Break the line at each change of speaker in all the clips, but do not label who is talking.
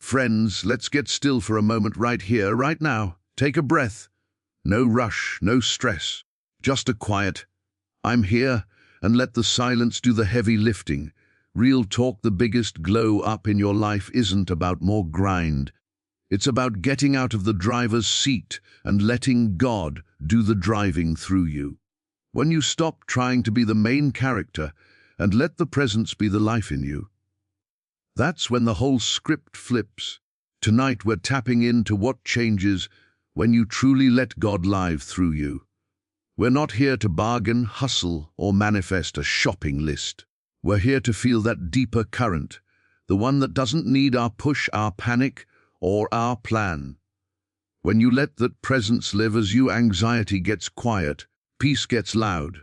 Friends, let's get still for a moment right here, right now. Take a breath. No rush, no stress. Just a quiet, I'm here, and let the silence do the heavy lifting. Real talk, the biggest glow up in your life isn't about more grind. It's about getting out of the driver's seat and letting God do the driving through you. When you stop trying to be the main character and let the presence be the life in you, that's when the whole script flips. Tonight we're tapping into what changes when you truly let God live through you. We're not here to bargain, hustle, or manifest a shopping list. We're here to feel that deeper current, the one that doesn't need our push, our panic, or our plan. When you let that presence live as you, anxiety gets quiet, peace gets loud.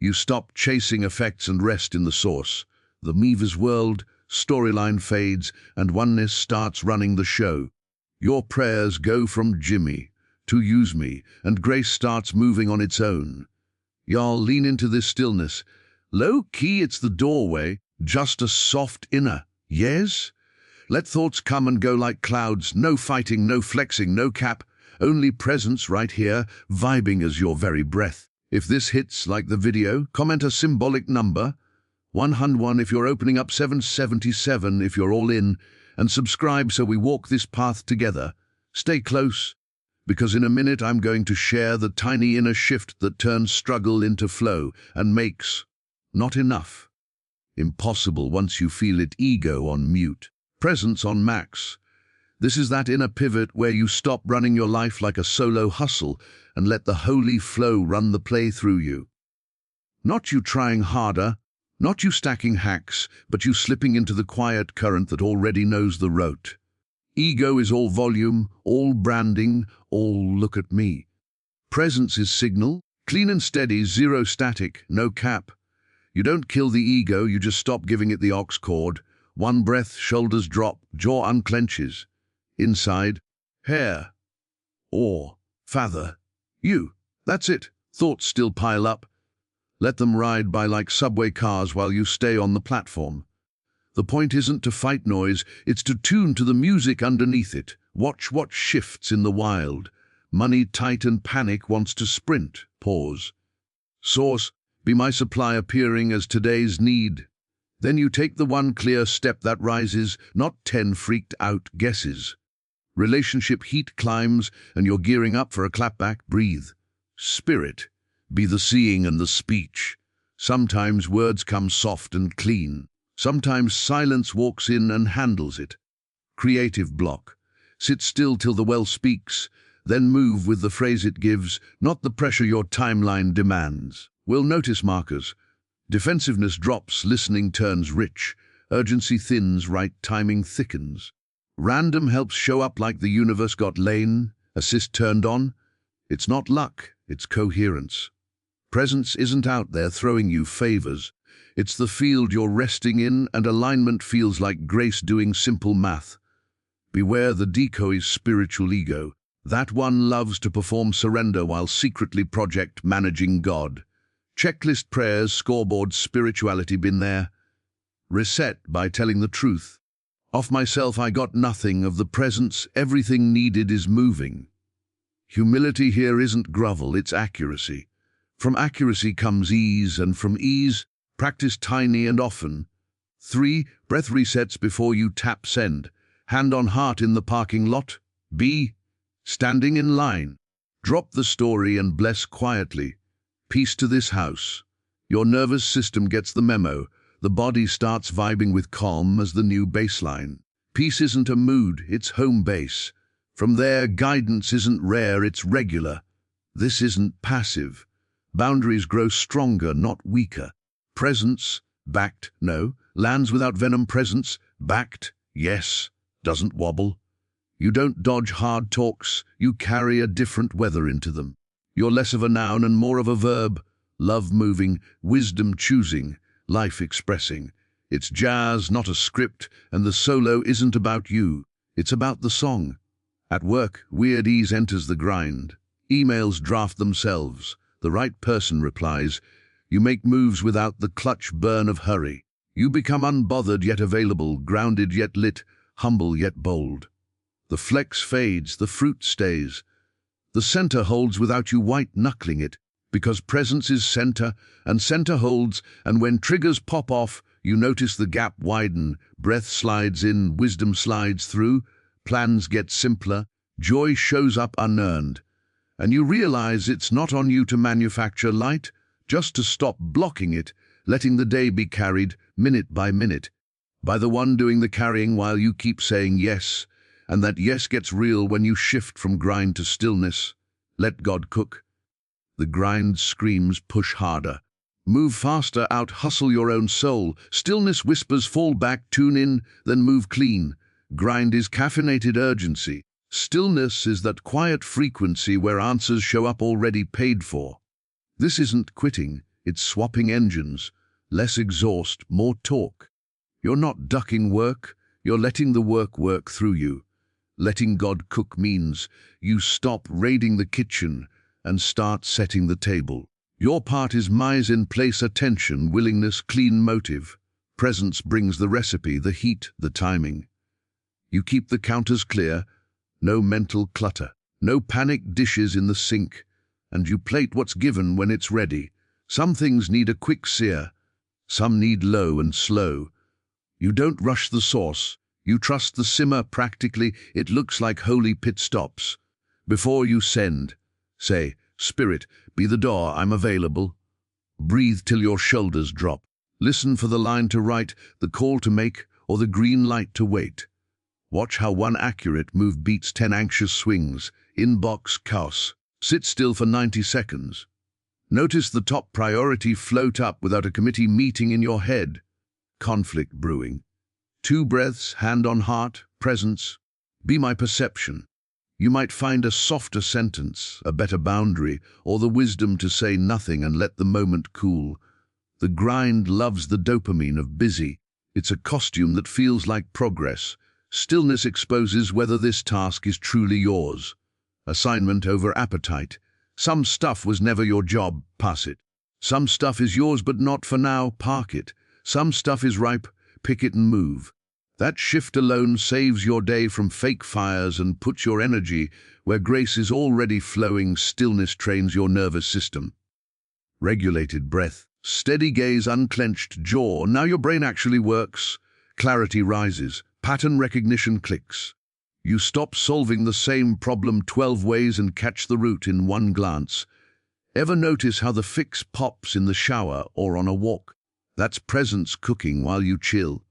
You stop chasing effects and rest in the source. The Miva's world, storyline fades, and oneness starts running the show. Your prayers go from gimme to use me, and grace starts moving on its own. Y'all lean into this stillness. Low key, it's the doorway, just a soft inner yes. Let thoughts come and go like clouds, no fighting, no flexing, no cap, only presence right here, vibing as your very breath. If this hits like the video, comment a symbolic number, 101 if you're opening up, 777 if you're all in, and subscribe so we walk this path together. Stay close, because in a minute I'm going to share the tiny inner shift that turns struggle into flow and makes not enough impossible once you feel it. Ego on mute, presence on max. This is that inner pivot where you stop running your life like a solo hustle and let the holy flow run the play through you. Not you trying harder, not you stacking hacks, but you slipping into the quiet current that already knows the route. Ego is all volume, all branding, all look at me. Presence is signal, clean and steady, zero static, no cap. You don't kill the ego, you just stop giving it the aux cord. One breath, shoulders drop, jaw unclenches. Inside, hair, awe, father, you. That's it. Thoughts still pile up. Let them ride by like subway cars while you stay on the platform. The point isn't to fight noise, it's to tune to the music underneath it. Watch what shifts in the wild. Money tight and panic wants to sprint. Pause. Source, be my supply appearing as today's need. Then you take the one clear step that rises, not 10 freaked out guesses. Relationship heat climbs and you're gearing up for a clapback. Breathe. Spirit, be the seeing and the speech. Sometimes words come soft and clean. Sometimes silence walks in and handles it. Creative block. Sit still till the well speaks, then move with the phrase it gives, not the pressure your timeline demands. We'll notice markers. Defensiveness drops, listening turns rich. Urgency thins, right timing thickens. Random helps show up like the universe got lane, assist turned on. It's not luck, it's coherence. Presence isn't out there throwing you favors. It's the field you're resting in, and alignment feels like grace doing simple math. Beware the decoy's spiritual ego. That one loves to perform surrender while secretly project managing God. Checklist prayers, scoreboard spirituality, been there. Reset by telling the truth. Of myself I got nothing, of the presence everything needed is moving. Humility here isn't grovel, it's accuracy. From accuracy comes ease, and from ease, practice tiny and often. 3. Breath resets before you tap send. Hand on heart in the parking lot. B. Standing in line. Drop the story and bless quietly. Peace to this house. Your nervous system gets the memo. The body starts vibing with calm as the new baseline. Peace isn't a mood, it's home base. From there, guidance isn't rare, it's regular. This isn't passive. Boundaries grow stronger, not weaker. Presence, backed, no. Lands without venom. Presence, backed, yes. Doesn't wobble. You don't dodge hard talks, you carry a different weather into them. You're less of a noun and more of a verb. Love moving, wisdom choosing, life expressing. It's jazz, not a script, and the solo isn't about you. It's about the song. At work, weird ease enters the grind. Emails draft themselves. The right person replies. You make moves without the clutch burn of hurry. You become unbothered yet available, grounded yet lit, humble yet bold. The flex fades, the fruit stays. The center holds without you white-knuckling it, because presence is center, and center holds, and when triggers pop off, you notice the gap widen, breath slides in, wisdom slides through, plans get simpler, joy shows up unearned. And you realize it's not on you to manufacture light, just to stop blocking it, letting the day be carried, minute by minute, by the one doing the carrying while you keep saying yes, and that yes gets real when you shift from grind to stillness. Let God cook. The grind screams, push harder. Move faster, out-hustle your own soul. Stillness whispers, fall back, tune in, then move clean. Grind is caffeinated urgency. Stillness is that quiet frequency where answers show up already paid for. This isn't quitting, it's swapping engines. Less exhaust, more torque. You're not ducking work, you're letting the work work through you. Letting God cook means you stop raiding the kitchen and start setting the table. Your part is mise en place, attention, willingness, clean motive. Presence brings the recipe, the heat, the timing. You keep the counters clear, no mental clutter, no panic dishes in the sink, and you plate what's given when it's ready. Some things need a quick sear, some need low and slow. You don't rush the sauce, you trust the simmer practically. It looks like holy pit stops. Before you send, say, Spirit, be the door, I'm available. Breathe till your shoulders drop. Listen for the line to write, the call to make, or the green light to wait. Watch how one accurate move beats 10 anxious swings. Inbox chaos. Sit still for 90 seconds. Notice the top priority float up without a committee meeting in your head. Conflict brewing. 2 breaths, hand on heart, presence. Be my perception. You might find a softer sentence, a better boundary, or the wisdom to say nothing and let the moment cool. The grind loves the dopamine of busy. It's a costume that feels like progress. Stillness exposes whether this task is truly yours. Assignment over appetite. Some stuff was never your job, pass it. Some stuff is yours but not for now, park it. Some stuff is ripe, pick it and move. That shift alone saves your day from fake fires and puts your energy where grace is already flowing. Stillness trains your nervous system. Regulated breath, steady gaze, unclenched jaw. Now your brain actually works. Clarity rises, pattern recognition clicks. You stop solving the same problem 12 ways and catch the root in one glance. Ever notice how the fix pops in the shower or on a walk? That's presence cooking while you chill.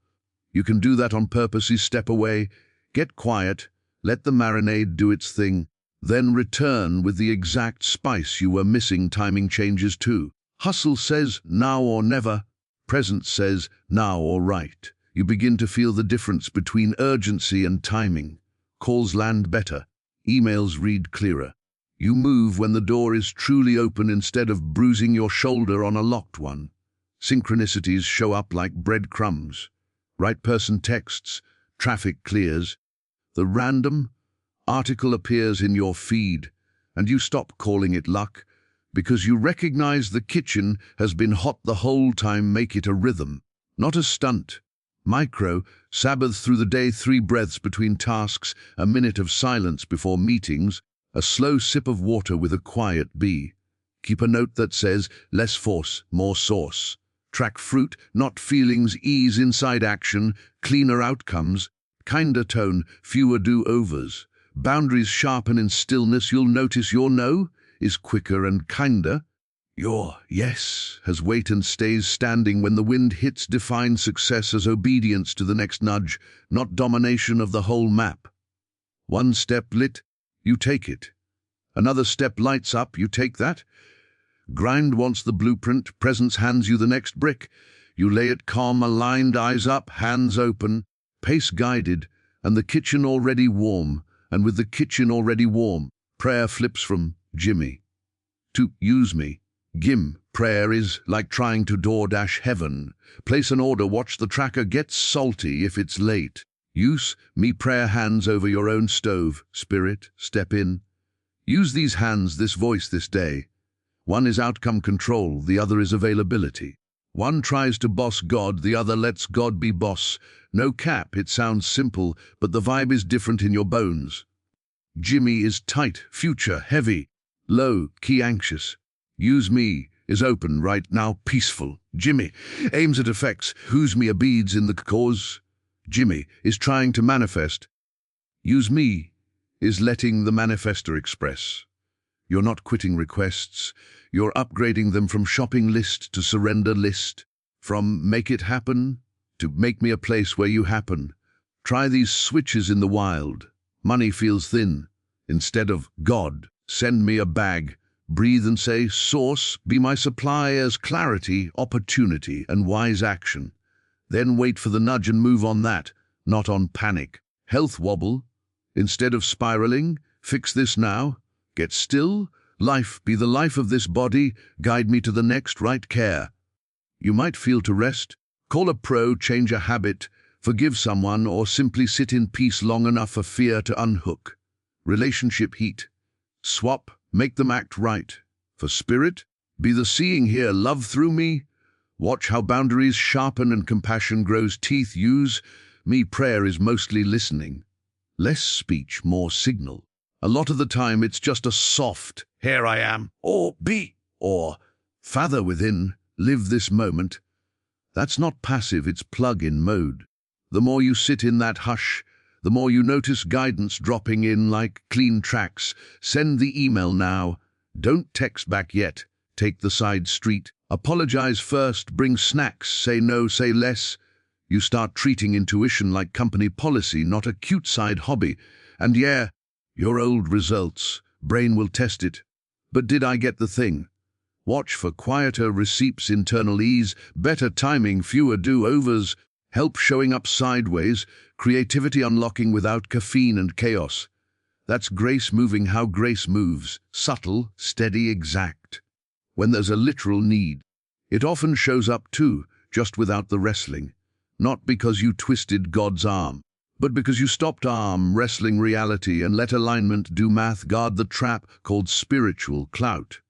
You can do that on purpose. You step away, get quiet, let the marinade do its thing, then return with the exact spice you were missing. Timing changes too. Hustle says now or never. Presence says now or right. You begin to feel the difference between urgency and timing. Calls land better. Emails read clearer. You move when the door is truly open instead of bruising your shoulder on a locked one. Synchronicities show up like breadcrumbs. Right person texts, traffic clears. The random article appears in your feed, and you stop calling it luck because you recognize the kitchen has been hot the whole time. Make it a rhythm, not a stunt. Micro, Sabbath through the day, 3 breaths between tasks, a minute of silence before meetings, a slow sip of water with a quiet B. Keep a note that says, less force, more source. Track fruit, not feelings, ease inside action, cleaner outcomes, kinder tone, fewer do-overs. Boundaries sharpen in stillness. You'll notice your no is quicker and kinder. Your yes has weight and stays standing when the wind hits. Define success as obedience to the next nudge, not domination of the whole map. 1 step lit, you take it. Another step lights up, you take that. Grind wants the blueprint, presence hands you the next brick. You lay it calm, aligned, eyes up, hands open, pace guided, and the kitchen already warm. And with the kitchen already warm, prayer flips from gimme to use me. Gimme. Prayer is like trying to DoorDash heaven. Place an order, watch the tracker gets salty if it's late. Use me. Prayer hands over your own stove. Spirit, step in. Use these hands, this voice, this day. One is outcome control, the other is availability. One tries to boss God, the other lets God be boss. No cap, it sounds simple, but the vibe is different in your bones. Gimme is tight, future, heavy. Low, key anxious. Use me is open, right now, peaceful. Gimme aims at effects. Who's me abides in the cause. Gimme is trying to manifest. Use me is letting the manifester express. You're not quitting requests. You're upgrading them from shopping list to surrender list. From make it happen to make me a place where you happen. Try these switches in the wild. Money feels thin. Instead of God, send me a bag. Breathe and say, Source, be my supply as clarity, opportunity, and wise action. Then wait for the nudge and move on that, not on panic. Health wobble. Instead of spiraling, fix this now. Get still. Life, be the life of this body. Guide me to the next right care. You might feel to rest. Call a pro, change a habit. Forgive someone, or simply sit in peace long enough for fear to unhook. Relationship heat. Swap. Make them act right. For spirit, be the seeing here, love through me. Watch how boundaries sharpen and compassion grows teeth. Use me. Prayer is mostly listening. Less speech, more signal. A lot of the time it's just a soft, here I am, or be, or Father within, live this moment. That's not passive, it's plug-in mode. The more you sit in that hush, the more you notice guidance dropping in like clean tracks. Send the email now. Don't text back yet. Take the side street. Apologize first. Bring snacks. Say no, say less. You start treating intuition like company policy, not a cute side hobby. And yeah, your old results. Brain will test it. But did I get the thing? Watch for quieter receipts, internal ease, better timing, fewer do-overs, help showing up sideways, creativity unlocking without caffeine and chaos. That's grace moving how grace moves, subtle, steady, exact. When there's a literal need, it often shows up too, just without the wrestling. Not because you twisted God's arm, but because you stopped arm wrestling reality and let alignment do math guard the trap called spiritual clout.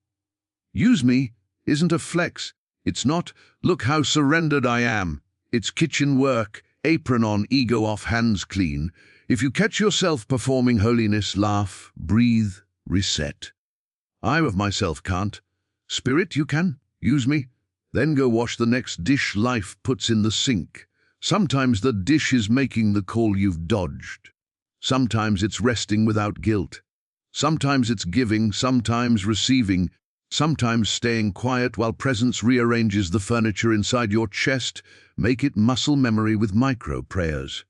Use me isn't a flex. It's not, look how surrendered I am. It's kitchen work, apron on, ego off, hands clean. If you catch yourself performing holiness, laugh, breathe, reset. I of myself can't. Spirit, you can. Use me. Then go wash the next dish life puts in the sink. Sometimes the dish is making the call you've dodged. Sometimes it's resting without guilt. Sometimes it's giving, sometimes receiving. Sometimes staying quiet while presence rearranges the furniture inside your chest. Make it muscle memory with micro prayers.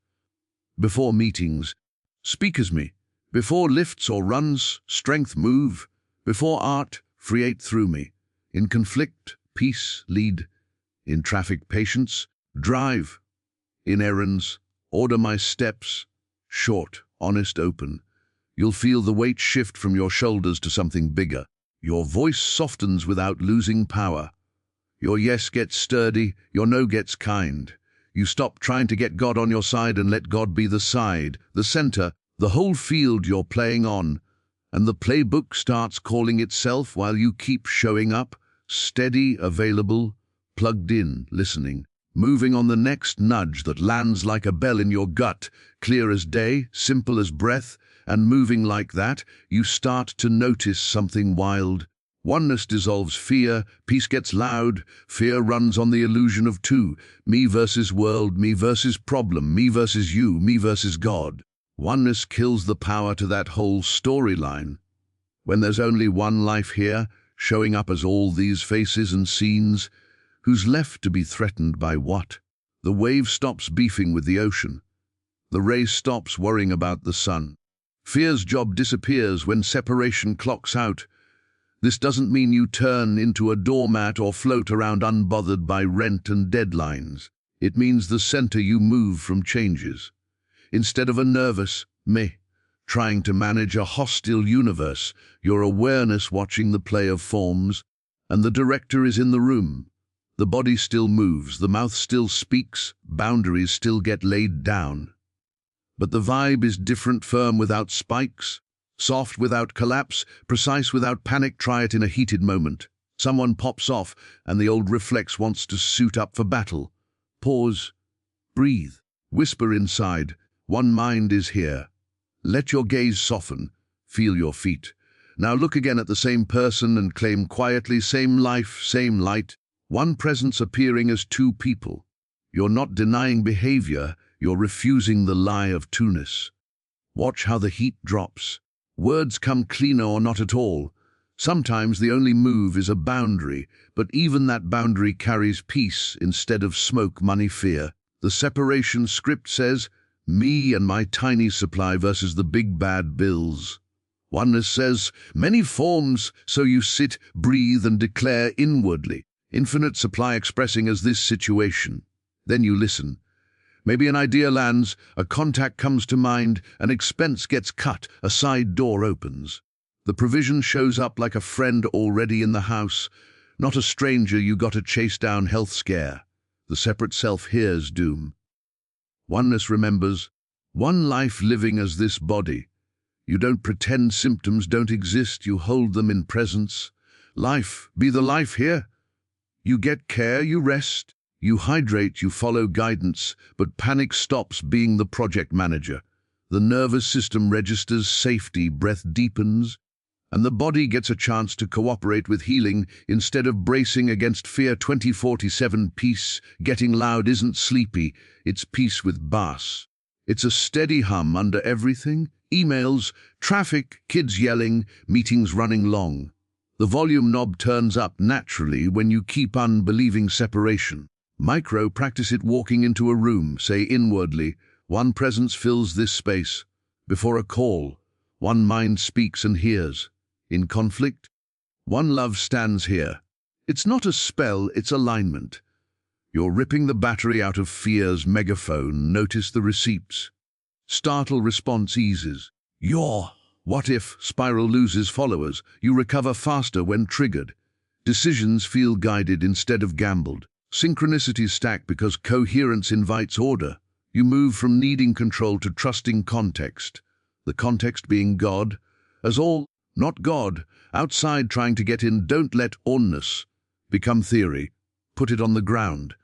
Before meetings, speak as me. Before lifts or runs, strength move. Before art, create through me. In conflict, peace, lead. In traffic, patience, drive. In errands, order my steps. Short, honest, open. You'll feel the weight shift from your shoulders to something bigger. Your voice softens without losing power. Your yes gets sturdy, your no gets kind. You stop trying to get God on your side and let God be the side, the center, the whole field you're playing on. And the playbook starts calling itself while you keep showing up, steady, available, plugged in, listening, moving on the next nudge that lands like a bell in your gut, clear as day, simple as breath. And moving like that, you start to notice something wild. Oneness dissolves fear, peace gets loud, fear runs on the illusion of two, me versus world, me versus problem, me versus you, me versus God. Oneness kills the power to that whole storyline. When there's only one life here, showing up as all these faces and scenes, who's left to be threatened by what? The wave stops beefing with the ocean. The ray stops worrying about the sun. Fear's job disappears when separation clocks out. This doesn't mean you turn into a doormat or float around unbothered by rent and deadlines. It means the center you move from changes. Instead of a nervous me trying to manage a hostile universe, your awareness watching the play of forms, and the director is in the room. The body still moves, the mouth still speaks, boundaries still get laid down. But the vibe is different, firm without spikes, soft without collapse, precise without panic. Try it in a heated moment. Someone pops off, and the old reflex wants to suit up for battle. Pause. Breathe. Whisper inside. One mind is here. Let your gaze soften. Feel your feet. Now look again at the same person and claim quietly, same life, same light. One presence appearing as two people. You're not denying behavior, you're refusing the lie of two-ness. Watch how the heat drops. Words come cleaner or not at all. Sometimes the only move is a boundary, but even that boundary carries peace instead of smoke, money, fear. The separation script says, me and my tiny supply versus the big bad bills. Oneness says, many forms, so you sit, breathe, and declare inwardly. Infinite supply expressing as this situation. Then you listen. Maybe an idea lands, a contact comes to mind, an expense gets cut, a side door opens. The provision shows up like a friend already in the house, not a stranger you got to chase down health scare. The separate self hears doom. Oneness remembers, one life living as this body. You don't pretend symptoms don't exist, you hold them in presence. Life, be the life here. You get care, you rest, you hydrate, you follow guidance, but panic stops being the project manager. The nervous system registers safety, breath deepens, and the body gets a chance to cooperate with healing instead of bracing against fear. 2047 peace, getting loud isn't sleepy, it's peace with bass. It's a steady hum under everything, emails, traffic, kids yelling, meetings running long. The volume knob turns up naturally when you keep unbelieving separation. Micro, practice it walking into a room, say inwardly, one presence fills this space. Before a call, one mind speaks and hears. In conflict, one love stands here. It's not a spell, it's alignment. You're ripping the battery out of fear's megaphone, notice the receipts. Startle response eases. Your what if spiral loses followers, you recover faster when triggered. Decisions feel guided instead of gambled. Synchronicities stack because coherence invites order. You move from needing control to trusting context. The context being God, as all, not God, outside trying to get in. Don't let oneness become theory. Put it on the ground.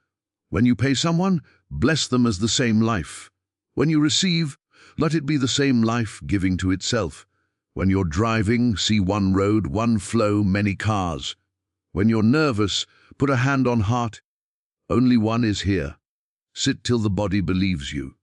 When you pay someone, bless them as the same life. When you receive, let it be the same life giving to itself. When you're driving, see one road, one flow, many cars. When you're nervous, put a hand on heart. Only one is here. Sit till the body believes you.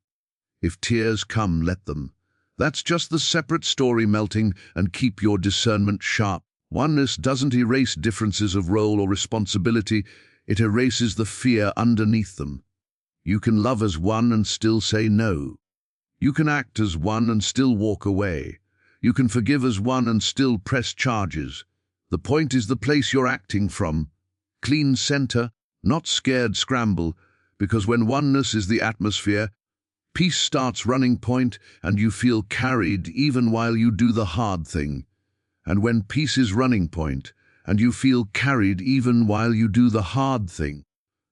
If tears come, let them. That's just the separate story melting, and keep your discernment sharp. Oneness doesn't erase differences of role or responsibility, it erases the fear underneath them. You can love as one and still say no. You can act as one and still walk away. You can forgive as one and still press charges. The point is the place you're acting from. Clean center, not scared scramble, because when oneness is the atmosphere, peace starts running point and you feel carried even while you do the hard thing. And when peace is running point and you feel carried even while you do the hard thing,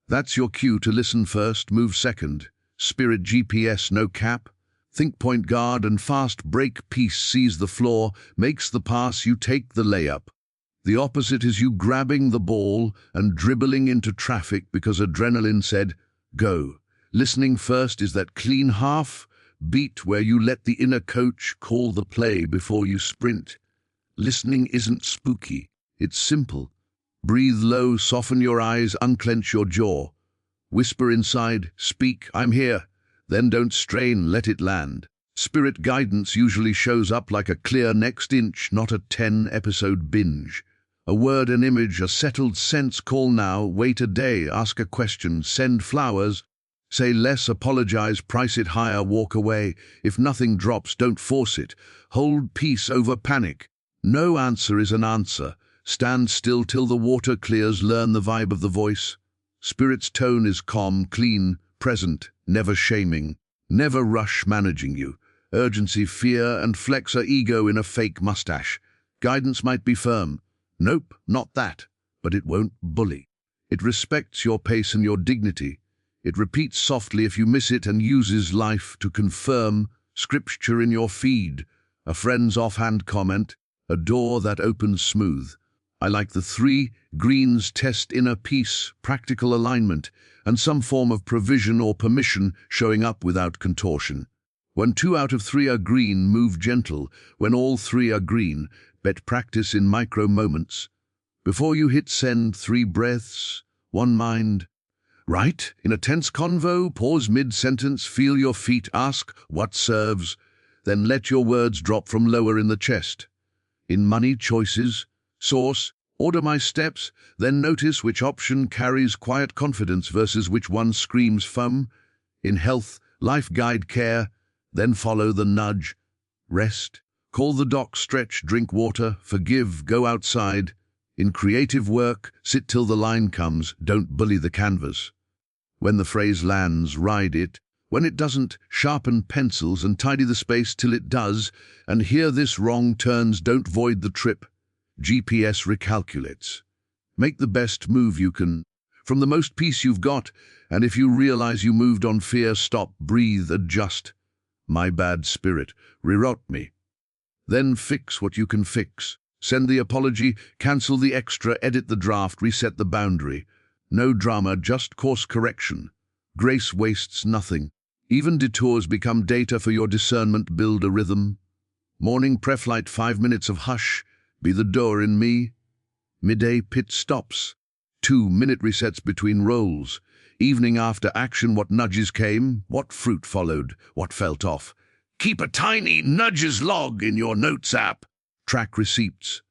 that's your cue to listen first, move second. Spirit GPS, no cap. Think point guard and fast break. Peace sees the floor, makes the pass, you take the layup. The opposite is you grabbing the ball and dribbling into traffic because adrenaline said, go. Listening first is that clean half beat where you let the inner coach call the play before you sprint. Listening isn't spooky, it's simple. Breathe low, soften your eyes, unclench your jaw. Whisper inside, speak, I'm here. Then don't strain, let it land. Spirit guidance usually shows up like a clear next inch, not a 10-episode binge. A word, an image, a settled sense. Call now, wait a day, ask a question, send flowers. Say less, apologize, price it higher, walk away. If nothing drops, don't force it. Hold peace over panic. No answer is an answer. Stand still till the water clears, learn the vibe of the voice. Spirit's tone is calm, clean, present, never shaming, never rush managing you. Urgency, fear, and flex are ego in a fake mustache. Guidance might be firm. Nope, not that. But it won't bully. It respects your pace and your dignity. It repeats softly if you miss it and uses life to confirm scripture in your feed. A friend's offhand comment, a door that opens smooth. I like the 3 greens: test inner peace, practical alignment, and some form of provision or permission showing up without contortion. When 2 out of 3 are green, move gentle. When all 3 are green, bet practice in micro moments. Before you hit send, 3 breaths, 1 mind. Right? In a tense convo, pause mid-sentence, feel your feet, ask what serves, then let your words drop from lower in the chest. In money choices, source, order my steps, then notice which option carries quiet confidence versus which one screams FUM. In health, life guide care, then follow the nudge. Rest, call the doc, stretch, drink water, forgive, go outside. In creative work, sit till the line comes, don't bully the canvas. When the phrase lands, ride it. When it doesn't, sharpen pencils and tidy the space till it does. And hear this: wrong turns, don't void the trip. GPS recalculates. Make the best move you can, from the most peace you've got, and if you realize you moved on fear, stop, breathe, adjust. My bad spirit, reroute me. Then fix what you can fix. Send the apology, cancel the extra, edit the draft, reset the boundary. No drama, just course correction. Grace wastes nothing. Even detours become data for your discernment. Build a rhythm. Morning preflight, 5 minutes of hush. Be the door in me. Midday pit stops. 2-minute resets between rolls. Evening after action, what nudges came, what fruit followed, what felt off. Keep a tiny nudges log in your notes app. Track receipts.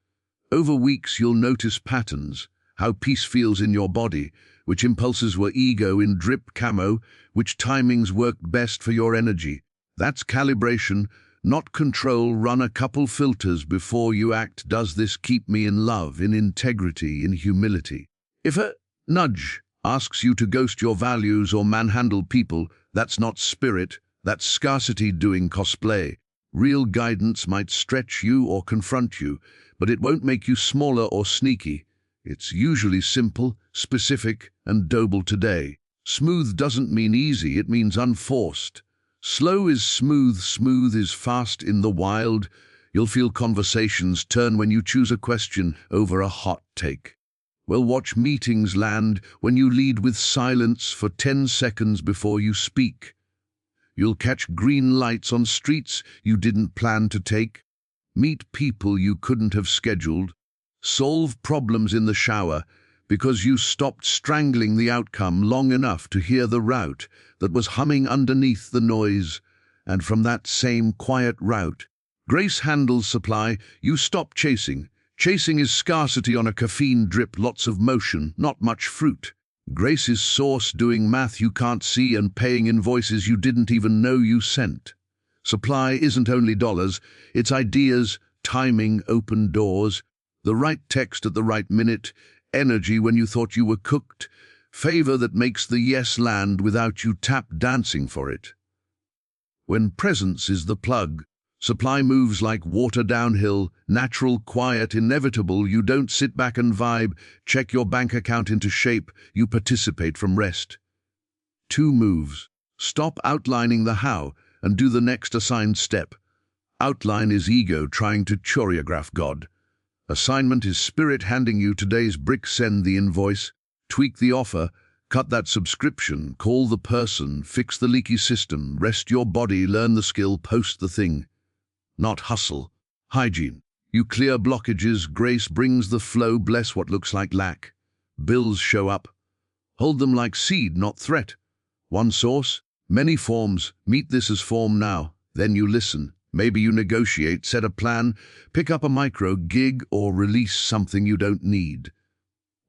Over weeks you'll notice patterns, how peace feels in your body, which impulses were ego in drip camo, which timings worked best for your energy. That's calibration, not control. Run a couple filters before you act. Does this keep me in love, in integrity, in humility? If a nudge asks you to ghost your values or manhandle people, that's not spirit, that's scarcity doing cosplay. Real guidance might stretch you or confront you, but it won't make you smaller or sneaky. It's usually simple, specific, and doable today. Smooth doesn't mean easy, it means unforced. Slow is smooth, smooth is fast. In the wild, you'll feel conversations turn when you choose a question over a hot take. Well, watch meetings land when you lead with silence for 10 seconds before you speak. You'll catch green lights on streets you didn't plan to take. Meet people you couldn't have scheduled. Solve problems in the shower because you stopped strangling the outcome long enough to hear the route that was humming underneath the noise. And from that same quiet route, grace handles supply. You stop chasing. Chasing is scarcity on a caffeine drip, lots of motion, not much fruit. Grace is source, doing math you can't see and paying invoices you didn't even know you sent. Supply isn't only dollars, it's ideas, timing, open doors, the right text at the right minute, energy when you thought you were cooked, favor that makes the yes land without you tap dancing for it. When presence is the plug, supply moves like water downhill, natural, quiet, inevitable. You don't sit back and vibe, check your bank account into shape, you participate from rest. 2 moves. Stop outlining the how and do the next assigned step. Outline is ego trying to choreograph God. Assignment is spirit handing you today's brick. Send the invoice, tweak the offer, cut that subscription, call the person, fix the leaky system, rest your body, learn the skill, post the thing. Not hustle. Hygiene. You clear blockages, grace brings the flow, bless what looks like lack. Bills show up. Hold them like seed, not threat. One source, many forms, meet this as form now. Then you listen. Maybe you negotiate, set a plan, pick up a micro gig or release something you don't need.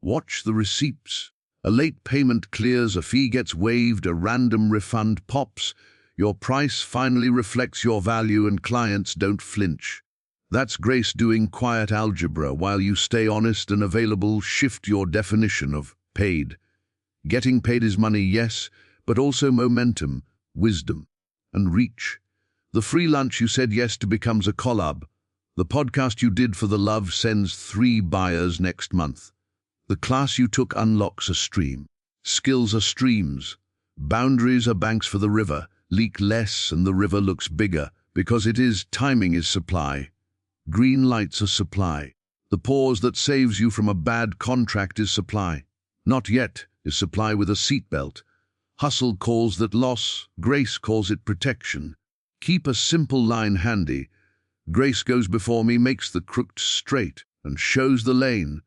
Watch the receipts. A late payment clears, a fee gets waived, a random refund pops. Your price finally reflects your value and clients don't flinch. That's grace doing quiet algebra while you stay honest and available. Shift your definition of paid. Getting paid is money, yes, but also momentum, wisdom, and reach. The free lunch you said yes to becomes a collab. The podcast you did for the love sends 3 buyers next month. The class you took unlocks a stream. Skills are streams. Boundaries are banks for the river. Leak less and the river looks bigger because it is. Timing is supply. Green lights are supply. The pause that saves you from a bad contract is supply. Not yet is supply with a seatbelt. Hustle calls that loss, grace calls it protection. Keep a simple line handy. Grace goes before me, makes the crooked straight, and shows the lane.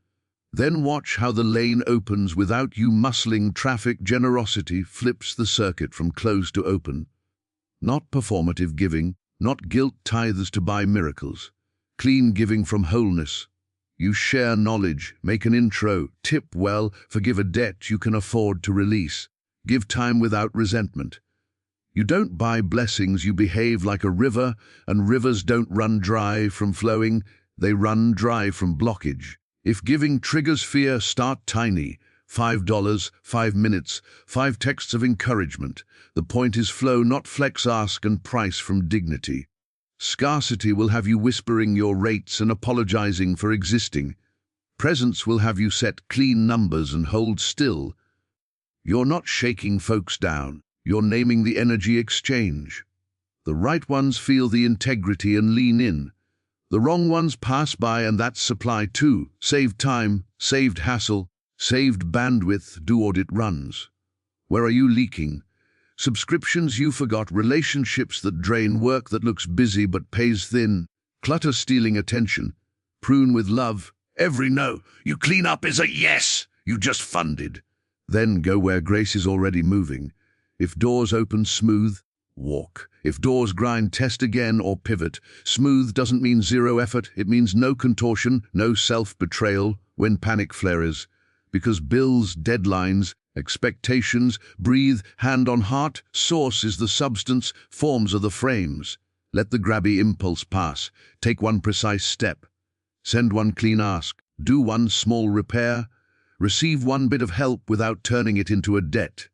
Then watch how the lane opens without you muscling traffic. Generosity flips the circuit from closed to open. Not performative giving, not guilt tithes to buy miracles. Clean giving from wholeness. You share knowledge, make an intro, tip well, forgive a debt you can afford to release. Give time without resentment. You don't buy blessings, you behave like a river, and rivers don't run dry from flowing, they run dry from blockage. If giving triggers fear, start tiny. $5, 5 minutes, 5 texts of encouragement. The point is flow, not flex. Ask and price from dignity. Scarcity will have you whispering your rates and apologizing for existing. Presence will have you set clean numbers and hold still. You're not shaking folks down, you're naming the energy exchange. The right ones feel the integrity and lean in. The wrong ones pass by, and that's supply too. Saved time, saved hassle, saved bandwidth. Do audit runs. Where are you leaking? Subscriptions you forgot, relationships that drain, work that looks busy but pays thin, clutter stealing attention. Prune with love. Every no you clean up is a yes you just funded. Then go where grace is already moving. If doors open smooth, walk. If doors grind, test again or pivot. Smooth doesn't mean zero effort, it means no contortion, no self-betrayal when panic flares. Because bills, deadlines, expectations, breathe, hand on heart, source is the substance, forms are the frames. Let the grabby impulse pass, take one precise step. Send one clean ask, do one small repair, receive one bit of help without turning it into a debt.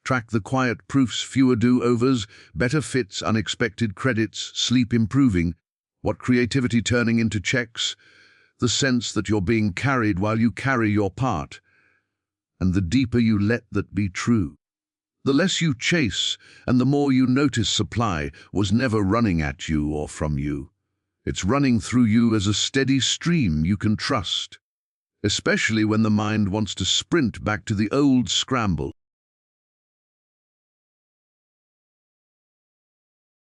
Track the quiet proofs, fewer do-overs, better fits, unexpected credits, sleep improving. What creativity turning into checks? The sense that you're being carried while you carry your part. And the deeper you let that be true, the less you chase, and the more you notice supply was never running at you or from you. It's running through you as a steady stream you can trust, especially when the mind wants to sprint back to the old scramble.